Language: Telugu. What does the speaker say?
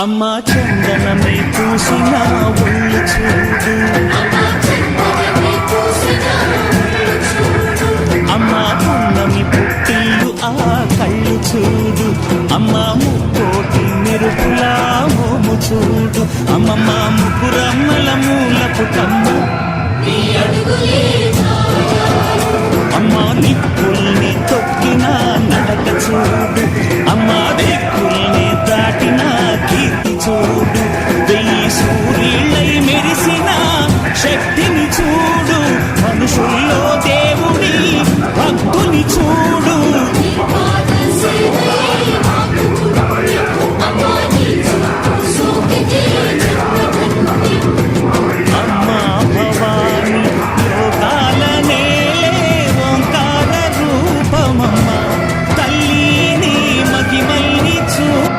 అమ్మా చందనమై పూసిన ఒళ్ళు చూడు, అమ్మా పున్నమి పుట్టిల్లు ఆ కళ్ళు చూడు, అమ్మా ముక్కోటి మెరుపులా మోము చూడు, అమ్మమ్మ